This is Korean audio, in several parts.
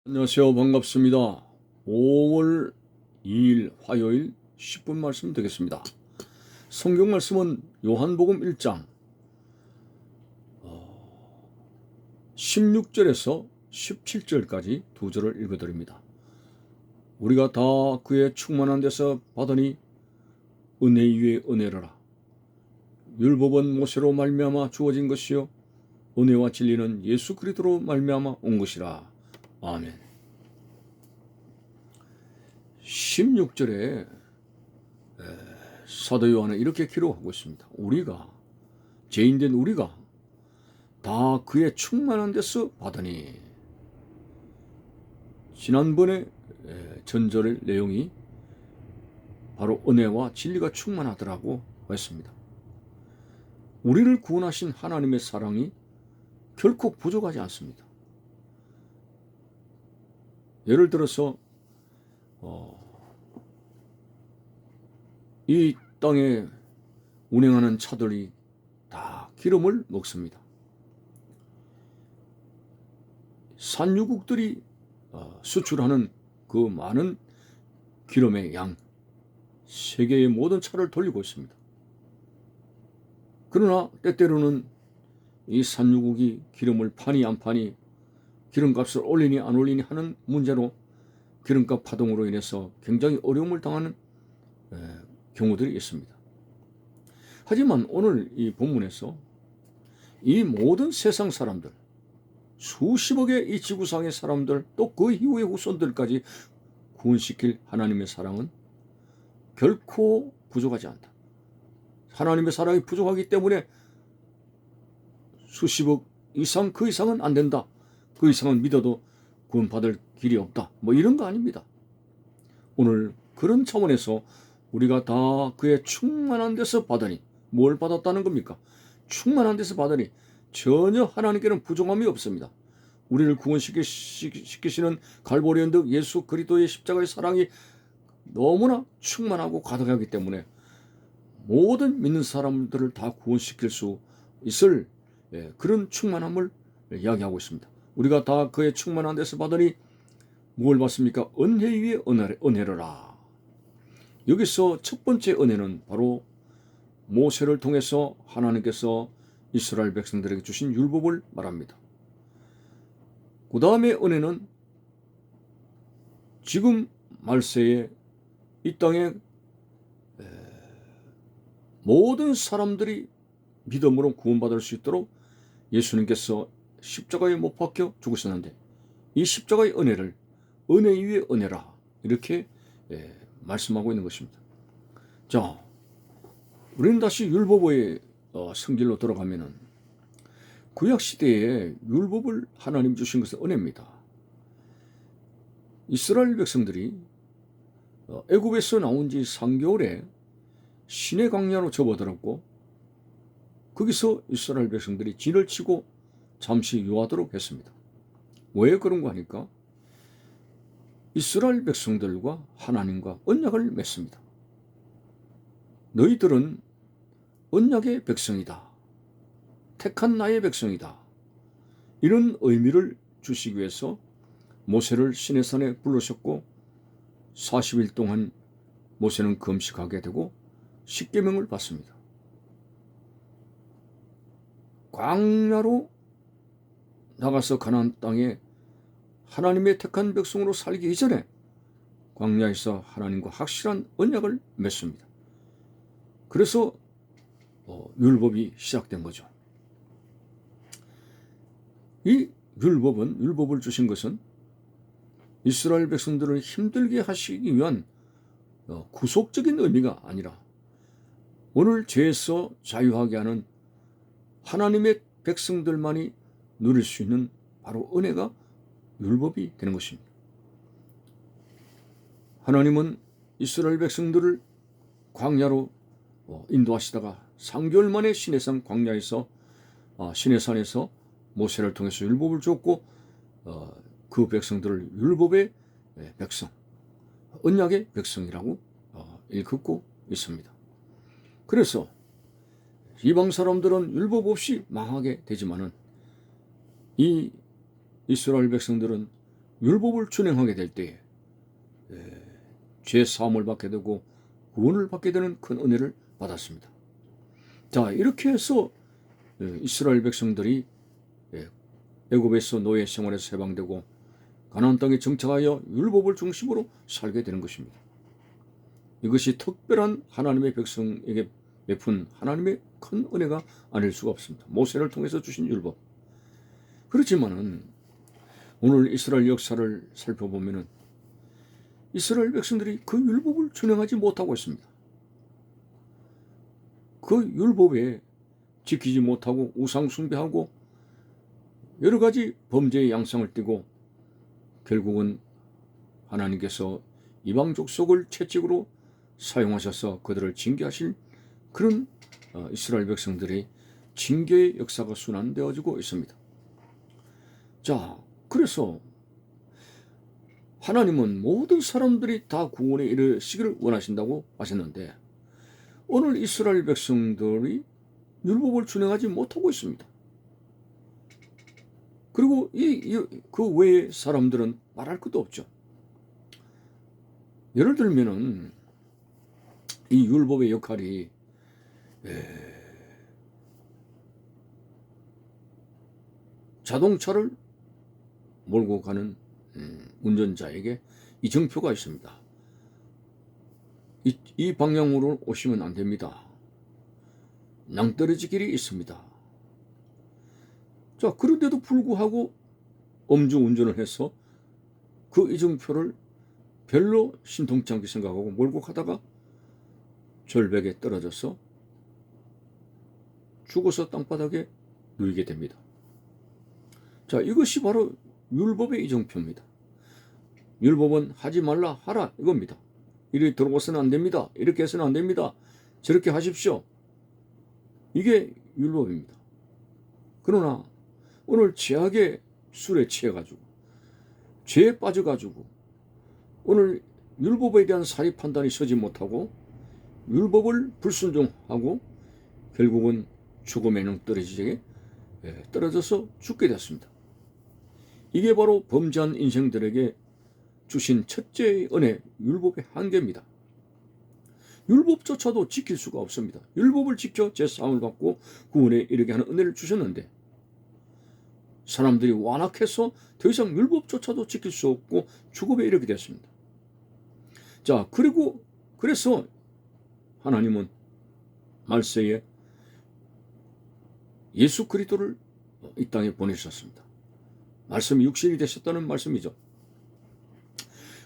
안녕하세요. 반갑습니다. 5월 2일 화요일 10분 말씀 되겠습니다. 성경 말씀은 요한복음 1장 16절에서 17절까지 두 절을 읽어드립니다. 우리가 다 그의 충만한 데서 받으니 은혜 위에 은혜로라. 율법은 모세로 말미암아 주어진 것이요 은혜와 진리는 예수 그리스도로 말미암아 온 것이라. 아멘. 16절에 사도 요한은 이렇게 기록하고 있습니다. 우리가, 죄인된 우리가 다 그의 충만한 데서 받으니. 지난번에 전절 내용이 바로 은혜와 진리가 충만하더라고 했습니다. 우리를 구원하신 하나님의 사랑이 결코 부족하지 않습니다. 예를 들어서 이 땅에 운행하는 차들이 다 기름을 먹습니다. 산유국들이 수출하는 그 많은 기름의 양, 세계의 모든 차를 돌리고 있습니다. 그러나 때때로는 이 산유국이 기름을 파니 안 파니, 기름값을 올리니 안 올리니 하는 문제로 기름값 파동으로 인해서 굉장히 어려움을 당하는 경우들이 있습니다. 하지만 오늘 이 본문에서 이 모든 세상 사람들, 수십억의 이 지구상의 사람들, 또 그 이후의 후손들까지 구원시킬 하나님의 사랑은 결코 부족하지 않다. 하나님의 사랑이 부족하기 때문에 수십억 이상, 그 이상은 안 된다. 그 이상은 믿어도 구원받을 길이 없다. 뭐 이런 거 아닙니다. 오늘 그런 차원에서 우리가 다 그의 충만한 데서 받으니, 뭘 받았다는 겁니까? 충만한 데서 받으니 전혀 하나님께는 부족함이 없습니다. 우리를 구원시키시는 갈보리 언덕 예수 그리스도의 십자가의 사랑이 너무나 충만하고 가득하기 때문에 모든 믿는 사람들을 다 구원시킬 수 있을 그런 충만함을 이야기하고 있습니다. 우리가 다 그의 충만한 데서 받으니 뭘 받습니까? 은혜 위에 은혜로라. 여기서 첫 번째 은혜는 바로 모세를 통해서 하나님께서 이스라엘 백성들에게 주신 율법을 말합니다. 그 다음에 은혜는 지금 말세에 이 땅에 모든 사람들이 믿음으로 구원받을 수 있도록 예수님께서 십자가에 못 박혀 죽으셨는데, 이 십자가의 은혜를 은혜 위에 은혜라 이렇게 말씀하고 있는 것입니다. 자, 우리는 다시 율법의 성질로 들어가면은 구약 시대에 율법을 하나님 주신 것은 은혜입니다. 이스라엘 백성들이 애굽에서 나온 지 3개월에 시내 광야로 접어들었고, 거기서 이스라엘 백성들이 진을 치고 잠시 유하도록 했습니다. 왜 그런가 하니까 이스라엘 백성들과 하나님과 언약을 맺습니다. 너희들은 언약의 백성이다. 택한 나의 백성이다. 이런 의미를 주시기 위해서 모세를 시내산에 부르셨고 40일 동안 모세는 금식하게 되고 십계명을 받습니다. 광야로 나가서 가나안 땅에 하나님의 택한 백성으로 살기 이전에 광야에서 하나님과 확실한 언약을 맺습니다. 그래서 율법이 시작된 거죠. 이 율법을 주신 것은 이스라엘 백성들을 힘들게 하시기 위한 구속적인 의미가 아니라 오늘 죄에서 자유하게 하는 하나님의 백성들만이 누릴 수 있는 바로 은혜가 율법이 되는 것입니다. 하나님은 이스라엘 백성들을 광야로 인도하시다가 3개월 만에 시내산 광야에서 시내산에서 모세를 통해서 율법을 줬고 그 백성들을 율법의 백성, 언약의 백성이라고 일컫고 있습니다. 그래서 이방 사람들은 율법 없이 망하게 되지만은 이 이스라엘 백성들은 율법을 준행하게 될 때에 죄 사함을 받게 되고 구원을 받게 되는 큰 은혜를 받았습니다. 자, 이렇게 해서 이스라엘 백성들이 애굽에서 노예 생활에서 해방되고 가나안 땅에 정착하여 율법을 중심으로 살게 되는 것입니다. 이것이 특별한 하나님의 백성에게 베푼 하나님의 큰 은혜가 아닐 수가 없습니다. 모세를 통해서 주신 율법. 그렇지만은 오늘 이스라엘 역사를 살펴보면은 이스라엘 백성들이 그 율법을 준행하지 못하고 있습니다. 그 율법에 지키지 못하고 우상 숭배하고 여러 가지 범죄의 양상을 띠고 결국은 하나님께서 이방 족속을 채찍으로 사용하셔서 그들을 징계하실 그런 이스라엘 백성들의 징계의 역사가 순환되어지고 있습니다. 자, 그래서 하나님은 모든 사람들이 다 구원에 이르시기를 원하신다고 하셨는데 오늘 이스라엘 백성들이 율법을 준행하지 못하고 있습니다. 그리고 그 외의 사람들은 말할 것도 없죠. 예를 들면은 이 율법의 역할이 자동차를 몰고 가는 운전자에게 이정표가 있습니다. 이 방향으로 오시면 안 됩니다. 낭떠러지 길이 있습니다. 자, 그런데도 불구하고 음주운전을 해서 그 이정표를 별로 신통치 않게 생각하고 몰고 가다가 절벽에 떨어져서 죽어서 땅바닥에 누이게 됩니다. 자, 이것이 바로 율법의 이정표입니다. 율법은 하지 말라 하라 이겁니다. 이리 들어와서는 안 됩니다. 이렇게 해서는 안 됩니다. 저렇게 하십시오. 이게 율법입니다. 그러나 오늘 죄악의 술에 취해가지고 죄에 빠져가지고 오늘 율법에 대한 사리 판단이 서지 못하고 율법을 불순종하고 결국은 죽음의 낭떠러지에 떨어져서 죽게 됐습니다. 이게 바로 범죄한 인생들에게 주신 첫째의 은혜, 율법의 한계입니다. 율법조차도 지킬 수가 없습니다. 율법을 지켜 제사함을 받고 구원에 이르게 하는 은혜를 주셨는데 사람들이 완악해서 더 이상 율법조차도 지킬 수 없고 죽음에 이르게 됐습니다. 자, 그래서 하나님은 말세에 예수 그리스도를 이 땅에 보내셨습니다. 말씀이 육신이 되셨다는 말씀이죠.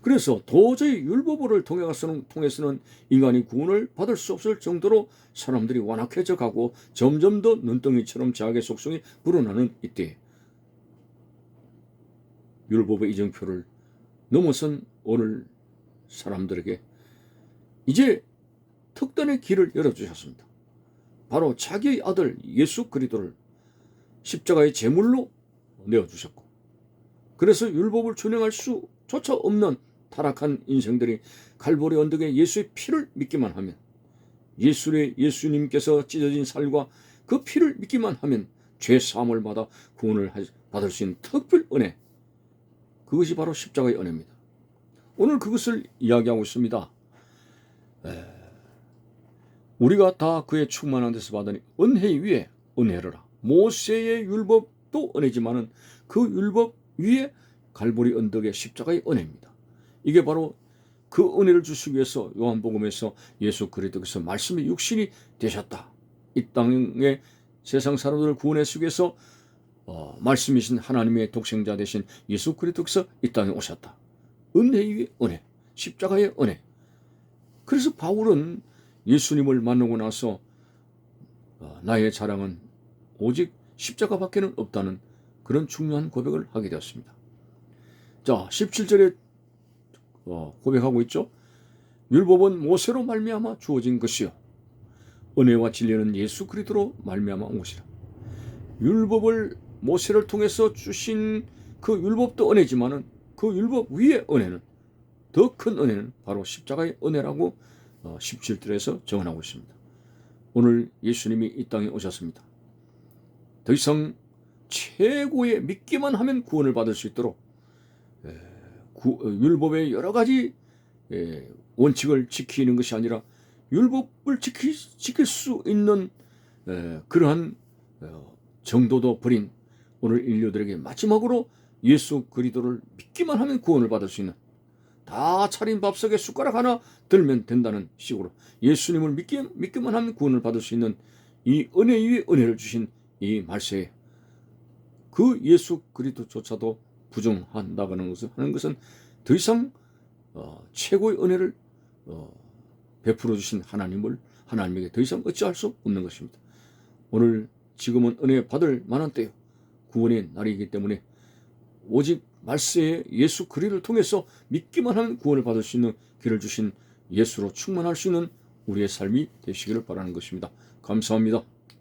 그래서 도저히 율법을 통해서는 인간이 구원을 받을 수 없을 정도로 사람들이 완악해져 가고 점점 더 눈덩이처럼 죄악의 속성이 불어나는 이때 율법의 이정표를 넘어선 오늘 사람들에게 이제 특단의 길을 열어주셨습니다. 바로 자기의 아들 예수 그리스도를 십자가의 제물로 내어주셨고 그래서 율법을 준행할 수조차 없는 타락한 인생들이 갈보리 언덕에 예수의 피를 믿기만 하면 예수님께서 찢어진 살과 그 피를 믿기만 하면 죄 사함을 받아 구원을 받을 수 있는 특별 은혜, 그것이 바로 십자가의 은혜입니다. 오늘 그것을 이야기하고 있습니다. 우리가 다 그의 충만한 데서 받으니 은혜 위에 은혜를 모세의 율법도 은혜지만은 그 율법 위에 갈보리 언덕의 십자가의 은혜입니다. 이게 바로 그 은혜를 주시기 위해서 요한복음에서 예수 그리스도께서 말씀이 육신이 되셨다. 이 땅에 세상 사람들을 구원하시기 위해서 말씀이신 하나님의 독생자 되신 예수 그리스도께서 이 땅에 오셨다. 은혜 위에 은혜, 십자가의 은혜. 그래서 바울은 예수님을 만나고 나서 나의 자랑은 오직 십자가밖에는 없다는 그런 중요한 고백을 하게 되었습니다. 자, 17절에 고백하고 있죠. 율법은 모세로 말미암아 주어진 것이요 은혜와 진리는 예수 그리스도로 말미암아 온 것이라. 율법을 모세를 통해서 주신 그 율법도 은혜지만은 그 율법 위의 은혜는 더 큰 은혜는 바로 십자가의 은혜라고 17절에서 정언하고 있습니다. 오늘 예수님이 이 땅에 오셨습니다. 더 이상 최고의 믿기만 하면 구원을 받을 수 있도록 율법의 여러 가지 원칙을 지키는 것이 아니라 율법을 지킬 수 있는 그러한 정도도 버린 오늘 인류들에게 마지막으로 예수 그리스도를 믿기만 하면 구원을 받을 수 있는, 다 차린 밥속에 숟가락 하나 들면 된다는 식으로 예수님을 믿기만 하면 구원을 받을 수 있는 이 은혜 위에 은혜를 주신 이 말세에 그 예수 그리스도조차도 부정한다는 것은 더 이상 최고의 은혜를 베풀어 주신 하나님에게 더 이상 어찌할 수 없는 것입니다. 오늘 지금은 은혜 받을 만한 때요, 구원의 날이기 때문에 오직 말세에 예수 그리스도를 통해서 믿기만 하면 구원을 받을 수 있는 길을 주신 예수로 충만할 수 있는 우리의 삶이 되시기를 바라는 것입니다. 감사합니다.